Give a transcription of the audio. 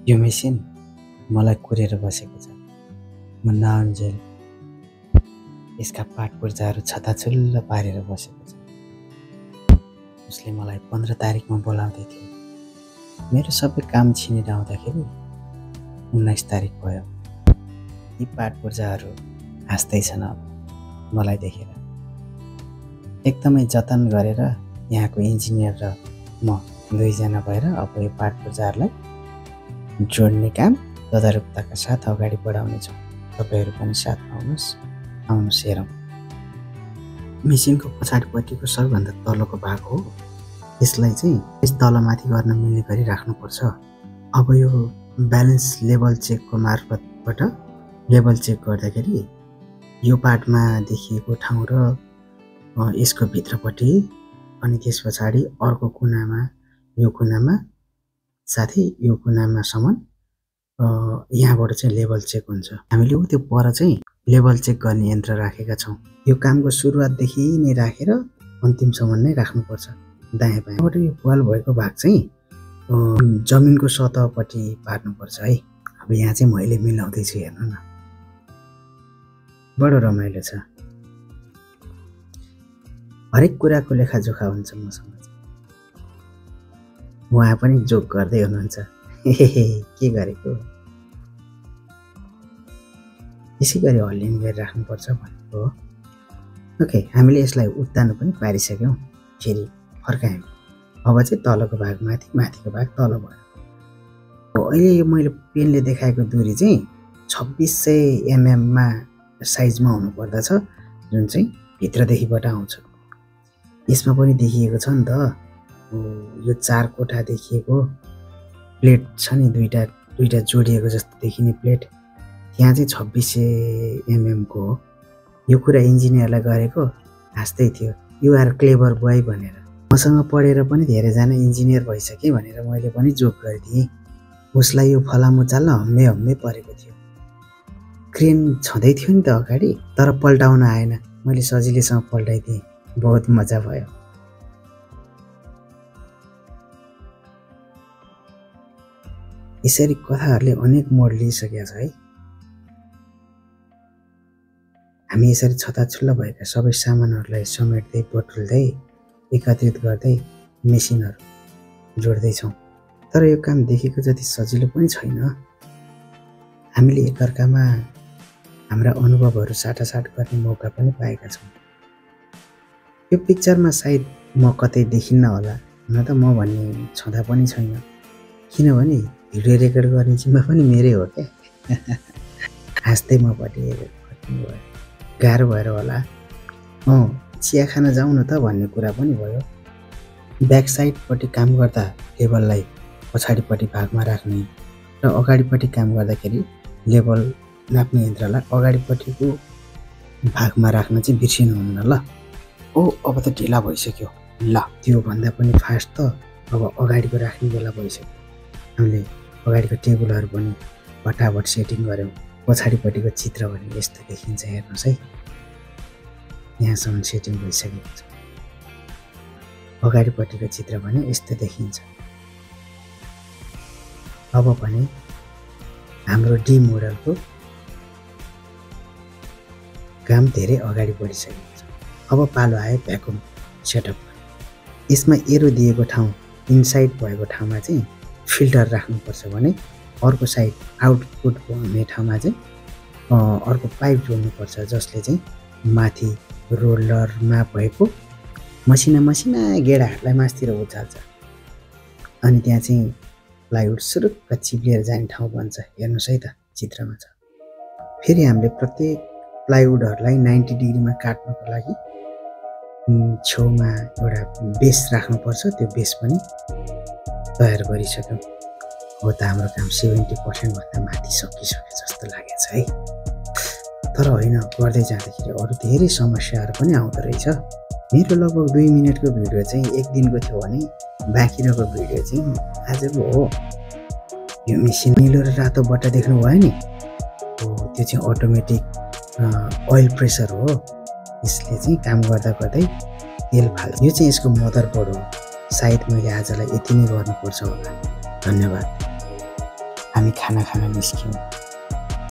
यो मेसिन मलाई कुरेर बसेको छ। म नअन्जेल यसका पाठ पूर्जाहरू छताछुल्ल पारेर बसेको छ। उसले मलाई 15 तारिकमा बोलाउँदै थियो। मेरो सबै काम छिनेर आउँदाखेरि 19 तारिक भयो। यी पाठ पूर्जाहरू हाँस्दैछन् अब मलाई देखेर। एकदमै जतन गरेर यहाँको इन्जिनियर र म दुईजना भएर अब यो पाठ पूर्जाहरूलाई जोड्ने काम तदारुकताका साथ अगाडि बढाउनेछौँ। तपाईँहरू पनि साथमा आउनुहोस् हेरौँ। मेसिनको पछाडिपट्टिको सबैभन्दा तलको भाग हो। यसलाई चाहिँ यस तलमाथि गर्न मिल्ने गरी राख्नुपर्छ। अब यो ब्यालेन्स लेभल चेकको मार्फतबाट लेभल चेक गर्दाखेरि यो पार्टमा देखिएको ठाउँ र यसको भित्रपट्टि अनि त्यस पछाडि अर्को कुनामा यो कुनामा साथै यो कुनामासम्म यहाँबाट चाहिँ लेभल चेक हुन्छ। हामीले त्यो पर चाहिँ लेभल चेक गर्ने यन्त्र राखेका छौँ। यो कामको सुरुवातदेखि नै राखेर अन्तिमसम्म नै राख्नुपर्छ। दायाँ बायाँबाट यो वाल भएको भाग चाहिँ जमिनको सतहपट्टि पार्नुपर्छ है। अब यहाँ चाहिँ मैले मिलाउँदैछु, हेर्नु न, बडो रमाइलो छ। हरेक कुराको लेखाजोखा हुन्छ मसँग। उहाँ पनि जोक गर्दै हुनुहुन्छ, के गरेको यसै गरी हल्लिने गरी राख्नुपर्छ भनेको हो। ओके, हामीले यसलाई उत्तानो पनि पारिसक्यौँ। फेरि फर्कायौँ। अब चाहिँ तलको भाग माथि, माथिको भाग तल भयो। अहिले यो मैले पेनले देखाएको दूरी चाहिँ 2600 mm साइजमा हुनुपर्दछ, जुन चाहिँ भित्रदेखिबाट आउँछ। यसमा पनि देखिएको छ नि त, यो 4 कोठा देखिएको प्लेट छ नि, दुईटा जोडिएको जस्तो देखिने प्लेट, त्यहाँ चाहिँ 2600 mm को हो। यो कुरा इन्जिनियरलाई गरेको हाँस्दै थियो, यु आर क्लेभर बोय भनेर। मसँग पढेर पनि धेरैजना इन्जिनियर भइसके भनेर मैले पनि जोक गरिदिएँ। उसलाई यो फलामुचाल्ला हम्मे परेको थियो। क्रेन छँदै थियो नि त अगाडि, तर पल्टाउन आएन। मैले सजिलैसँग पल्टाइदिएँ, बहुत मजा भयो। यसरी कथाहरूले अनेक मोड लिइसकेको छ है। हामी यसरी छताछुल्ल भएका सबै सामानहरूलाई समेट्दै बटुल्दै एकत्रित गर्दै मेसिनहरू जोड्दैछौँ। तर यो काम देखेको जति सजिलो पनि छैन। हामीले एकअर्कामा हाम्रा अनुभवहरू साटासाट गर्ने मौका पनि पाएका छौँ। यो पिक्चरमा सायद म कतै देखिन्न होला, हुन त म भन्ने छँदा पनि छैन, किनभने भिडियो रेकर्ड गर्ने जिम्मा पनि मेरै हो क्या। हाँस्दै मपट्टि हेरेर फर्किनु भयो। गाह्रो भएर होला। चिया खान जाउँ न त भन्ने कुरा पनि भयो। ब्याक साइडपट्टि काम गर्दा लेभललाई पछाडिपट्टि भागमा राख्ने र अगाडिपट्टि काम गर्दाखेरि लेभल नाप्ने यन्त्रलाई अगाडिपट्टिको भागमा राख्न चाहिँ बिर्सिनुहुन्न ल। अब त ढिला भइसक्यो। ल, त्यो भन्दा पनि फास्ट त अब अगाडिको राख्ने बेला भइसक्यो। हामीले अगाडिको टेबलहरू पनि फटाफट सेटिङ गऱ्यौँ। पछाडिपट्टिको चित्र भने यस्तो देखिन्छ, हेर्नुहोस् है। यहाँसम्म सेटिङ भइसकेको छ। अगाडिपट्टिको चित्र भने यस्तो देखिन्छ। अब भने हाम्रो डी मोडलको काम धेरै अगाडि बढिसकेको छ। अब पालो आयो भ्याकुम सेटअप। यसमा एरो दिएको ठाउँ इनसाइड भएको ठाउँमा चाहिँ फिल्टर राख्नुपर्छ भने अर्को साइड आउटपुट हुने ठाउँमा चाहिँ अर्को पाइप जोड्नुपर्छ, जसले चाहिँ माथि रोलरमा भएको मसिना गेडाहरूलाई मासतिर उचाल्छ। अनि त्यहाँ चाहिँ प्लाइवुड सुरुक्क चिप्लिएर जाने ठाउँ बन्छ। हेर्नुहोस् है त, चित्रमा छ। फेरि हामीले प्रत्येक प्लाइवुडहरूलाई 90 डिग्रीमा काट्नको लागि छेउमा एउटा बेस राख्नुपर्छ। त्यो बेस पनि तयार गरिसक्यौँ। हो त हाम्रो काम 70% भन्दा माथि सकिसक्यो जस्तो लागेको छ है। तर होइन, गर्दै जाँदाखेरि अरू धेरै समस्याहरू पनि आउँदो रहेछ। मेरो लगभग 2 मिनटको भिडियो चाहिँ एक दिनको थियो भने बाँकी रहेको भिडियो चाहिँ आजको हो। यो मेसिन निलो र रातो बट्टा देख्नुभयो नि, त्यो चाहिँ अटोमेटिक ओइल प्रेसर हो। यसले चाहिँ काम गर्दा गर्दै तेल फाल्छ। यो चाहिँ यसको मदरबोर्ड हो। सायद मैले आजलाई यति नै गर्नुपर्छ होला। धन्यवाद। हामी खाना खान निस्क्यौँ।